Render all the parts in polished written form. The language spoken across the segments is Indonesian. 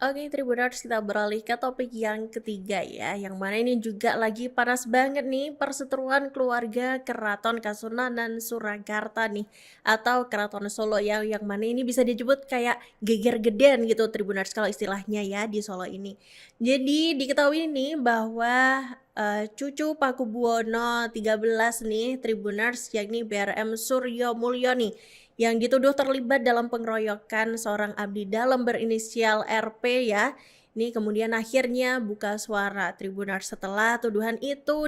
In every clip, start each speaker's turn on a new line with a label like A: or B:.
A: Oke, Tribuners, kita beralih ke topik yang ketiga ya, yang mana ini juga lagi panas banget nih perseteruan keluarga Keraton Kasunanan Surakarta nih, atau Keraton Solo ya, yang mana ini bisa disebut kayak geger geden gitu Tribuners kalau istilahnya ya di Solo ini. Jadi diketahui nih bahwa cucu Pakubuwono 13 nih Tribuners, yakni BRM Suryo Mulyo nih yang dituduh terlibat dalam pengeroyokan seorang abdi dalam berinisial RP ya. Ini kemudian akhirnya buka suara Tribunars setelah tuduhan itu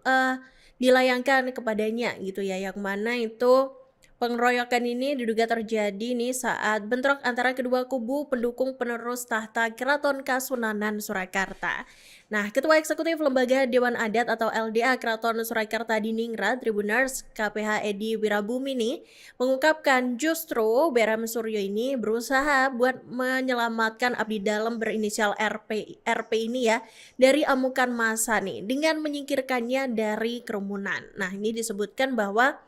A: eh, dilayangkan kepadanya gitu ya, yang mana itu pengeroyokan ini diduga terjadi nih saat bentrok antara kedua kubu pendukung penerus tahta Keraton Kasunanan Surakarta. Nah, Ketua Eksekutif Lembaga Dewan Adat atau LDA Keraton Surakarta Diningrat Tribunars KPH Edi Wirabumi nih mengungkapkan justru Beram Suryo ini berusaha buat menyelamatkan abdi dalam berinisial RP ini ya dari amukan massa nih dengan menyingkirkannya dari kerumunan. Nah, ini disebutkan bahwa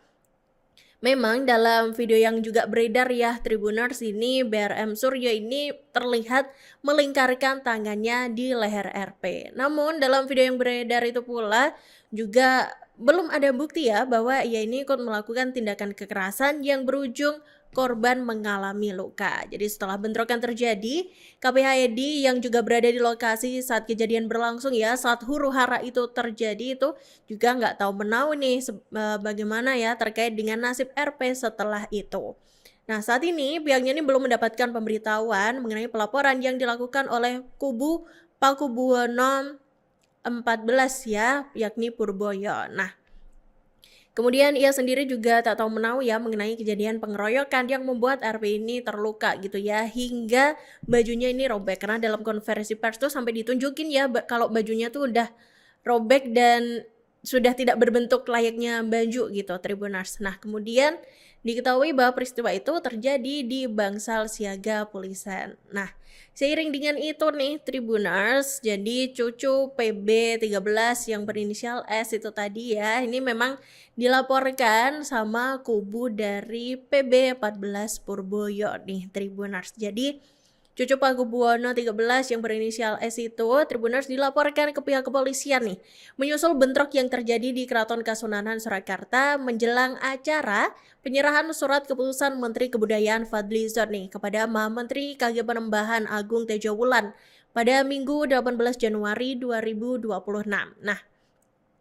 A: memang dalam video yang juga beredar ya Tribuners, ini BRM Suryo ini terlihat melingkarkan tangannya di leher RP. Namun dalam video yang beredar itu pula juga belum ada bukti ya bahwa ia ini ikut melakukan tindakan kekerasan yang berujung korban mengalami luka. Jadi setelah bentrokan terjadi, KPHYD yang juga berada di lokasi saat kejadian berlangsung ya, saat huru-hara itu terjadi itu juga nggak tahu menau nih bagaimana ya terkait dengan nasib RP setelah itu. Nah, saat ini pihaknya ini belum mendapatkan pemberitahuan mengenai pelaporan yang dilakukan oleh kubu Pakubuwono 14 ya, yakni Purboyo. Nah, kemudian ia sendiri juga tak tahu menau ya mengenai kejadian pengeroyokan yang membuat RP ini terluka gitu ya, hingga bajunya ini robek, karena dalam konferensi pers tuh sampai ditunjukin ya kalau bajunya tuh udah robek dan sudah tidak berbentuk layaknya baju gitu Tribuners. Nah, kemudian diketahui bahwa peristiwa itu terjadi di Bangsal Siaga Pulisan. Nah, seiring dengan itu nih Tribuners, jadi cucu PB13 yang berinisial S itu tadi ya, ini memang dilaporkan sama kubu dari PB14 Purboyo nih Tribuners. Jadi cucu Pakubuwono 13 yang berinisial S itu Tribuners dilaporkan ke pihak kepolisian nih menyusul bentrok yang terjadi di Keraton Kasunanan Surakarta menjelang acara penyerahan surat keputusan Menteri Kebudayaan Fadly Zon nih kepada Menteri KG Penembahan Agung Tejo Wulan pada Minggu 18 Januari 2026. Nah,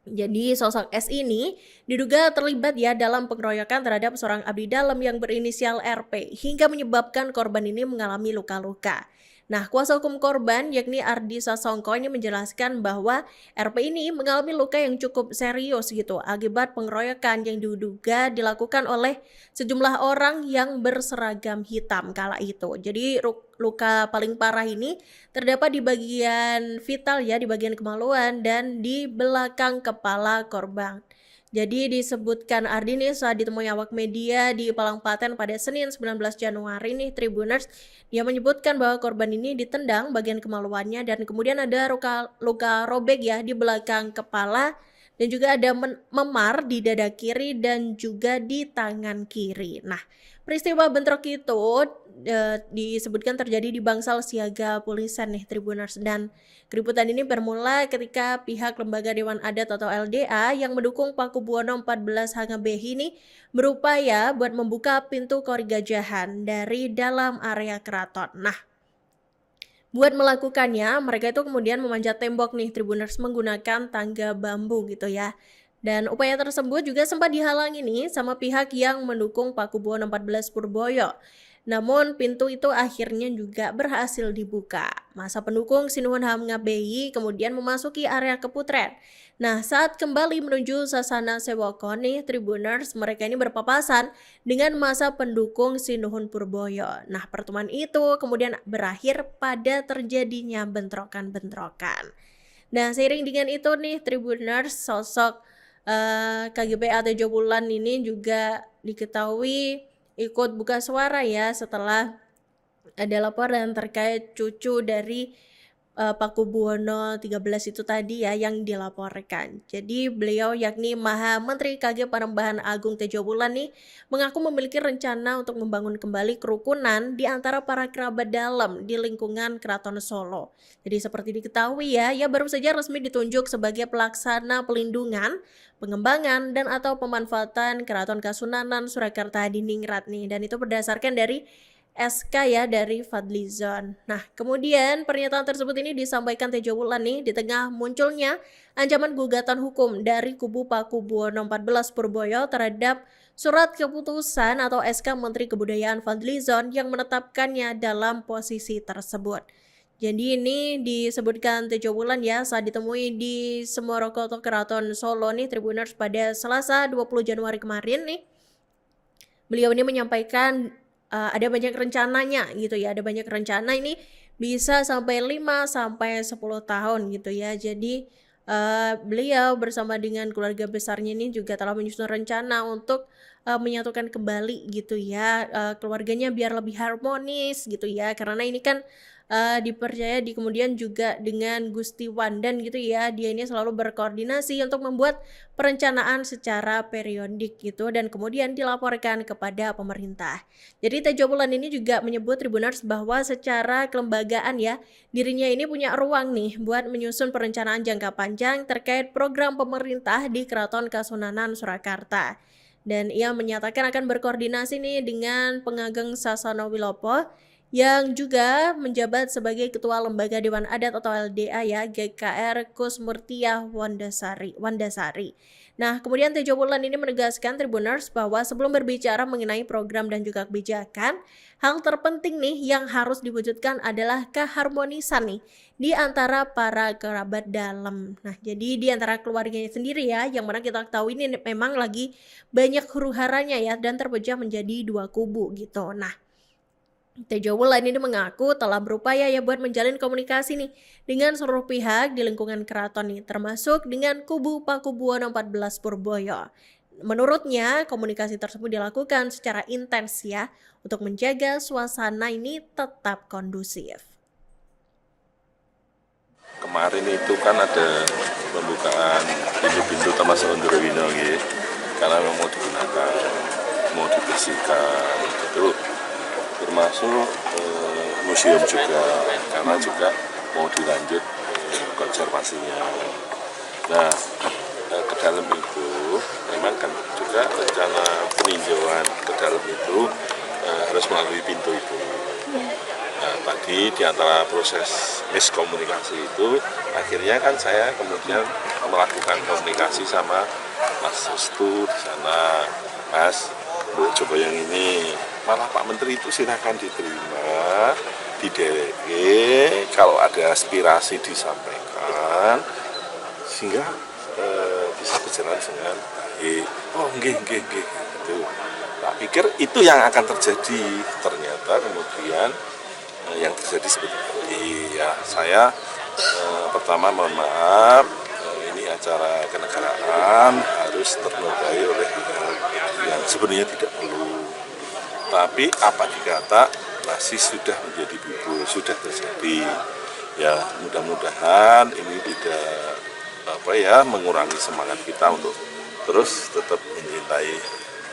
A: jadi sosok S ini diduga terlibat ya dalam pengeroyokan terhadap seorang abdi dalam yang berinisial RP hingga menyebabkan korban ini mengalami luka-luka. Nah, kuasa hukum korban yakni Ardi Sasongko ini menjelaskan bahwa RP ini mengalami luka yang cukup serius gitu akibat pengeroyokan yang diduga dilakukan oleh sejumlah orang yang berseragam hitam kala itu. Jadi luka paling parah ini terdapat di bagian vital ya, di bagian kemaluan dan di belakang kepala korban. Jadi disebutkan Ardini saat ditemui awak media di Palangpaten pada Senin 19 Januari nih Tribuners, dia menyebutkan bahwa korban ini ditendang bagian kemaluannya dan kemudian ada luka robek ya di belakang kepala dan juga ada memar di dada kiri dan juga di tangan kiri. Nah, peristiwa bentrok itu disebutkan terjadi di Bangsal Siaga Pulisan nih Tribuners, dan keributan ini bermula ketika pihak Lembaga Dewan Adat atau LDA yang mendukung Pakubuwono 14 Hangabehi ini berupaya buat membuka pintu Korigajahan dari dalam area keraton. Nah, buat melakukannya, mereka itu kemudian memanjat tembok nih Tribuners menggunakan tangga bambu gitu ya. Dan upaya tersebut juga sempat dihalangi nih sama pihak yang mendukung Pakubuwono 14 Purboyo. Namun pintu itu akhirnya juga berhasil dibuka. Masa pendukung Sinuhun Hamengabey kemudian memasuki area Keputren. Nah, saat kembali menuju Sasana Sewoko nih Tribuners, mereka ini berpapasan dengan masa pendukung Sinuhun Purboyo. Nah, pertemuan itu kemudian berakhir pada terjadinya bentrokan-bentrokan. Nah, seiring dengan itu nih Tribuners, sosok KGP Tejo Wulan ini juga diketahui ikut buka suara ya setelah ada laporan terkait cucu dari Pakubuwono XIII itu tadi ya yang dilaporkan. Jadi beliau yakni Maha Menteri KG Panembahan Agung Tejo Wulan nih mengaku memiliki rencana untuk membangun kembali kerukunan di antara para kerabat dalam di lingkungan Keraton Solo. Jadi seperti diketahui ya, ia baru saja resmi ditunjuk sebagai pelaksana pelindungan, pengembangan dan atau pemanfaatan Keraton Kasunanan Surakarta di Ningrat nih, dan itu berdasarkan dari SK ya dari Fadlizon. Nah, kemudian pernyataan tersebut ini disampaikan Tejo Wulan nih di tengah munculnya ancaman gugatan hukum dari kubu Pakubuwono XIV Purboyo terhadap surat keputusan atau SK Menteri Kebudayaan Fadlizon yang menetapkannya dalam posisi tersebut. Jadi ini disebutkan Tejo Wulan ya saat ditemui di Semorokoto Keraton Solo nih Tribuners pada Selasa 20 Januari kemarin nih. Beliau ini menyampaikan ada banyak rencananya gitu ya, ada banyak rencana ini bisa sampai 5 sampai 10 tahun gitu ya. Jadi beliau bersama dengan keluarga besarnya ini juga telah menyusun rencana untuk menyatukan kembali gitu ya keluarganya biar lebih harmonis gitu ya. Karena ini kan dipercaya di kemudian juga dengan Gusti Wandan gitu ya. Dia ini selalu berkoordinasi untuk membuat perencanaan secara periodik gitu dan kemudian dilaporkan kepada pemerintah. Jadi Tejo Wulan ini juga menyebut Tribuners bahwa secara kelembagaan ya, dirinya ini punya ruang nih buat menyusun perencanaan jangka panjang terkait program pemerintah di Keraton Kasunanan Surakarta. Dan ia menyatakan akan berkoordinasi nih dengan Pengageng Sasono Wilopo yang juga menjabat sebagai Ketua Lembaga Dewan Adat atau LDA ya, GKR Kusmurtiah Wandasari. Nah, kemudian Tejo Wulan ini menegaskan Tribuners bahwa sebelum berbicara mengenai program dan juga kebijakan, hal terpenting nih yang harus diwujudkan adalah keharmonisan nih di antara para kerabat dalam. Nah, jadi di antara keluarganya sendiri ya, yang mana kita tahu ini memang lagi banyak huru-haranya ya dan terpecah menjadi dua kubu gitu. Nah, Tejo Wulan ini mengaku telah berupaya ya buat menjalin komunikasi nih dengan seluruh pihak di lingkungan keraton nih, termasuk dengan kubu Pakubuwono XIV Purboyo. Menurutnya, komunikasi tersebut dilakukan secara intens ya untuk menjaga suasana ini tetap kondusif.
B: Kemarin itu kan ada pembukaan pintu-pintu termasuk Undurwino gitu, karena memang mau digunakan, mau dibersihkan, itu termasuk museum juga, karena juga mau dilanjut konservasinya. Nah, ke dalam itu memang kan juga rencana peninjauan ke dalam itu harus melalui pintu itu. Nah, tadi di antara proses miskomunikasi itu, akhirnya kan saya kemudian melakukan komunikasi sama Mas Restu di sana, Mas Bu Joko yang ini, malah Pak Menteri itu silakan diterima, di DWG, kalau ada aspirasi disampaikan, sehingga bisa berjalan dengan baik. Oh, nggih. Gitu. Nah, pikir itu yang akan terjadi. Ternyata kemudian yang terjadi seperti ini. Ya, saya pertama mohon maaf, ini acara kenegaraan harus ternodai oleh yang sebenarnya tidak perlu. Tapi apa dikata masih sudah menjadi bubur, sudah terjadi. Ya, mudah-mudahan ini tidak mengurangi semangat kita untuk terus tetap mencintai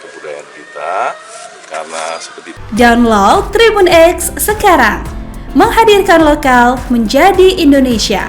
B: kebudayaan kita, karena seperti
C: Download Tribun X sekarang, menghadirkan lokal menjadi Indonesia.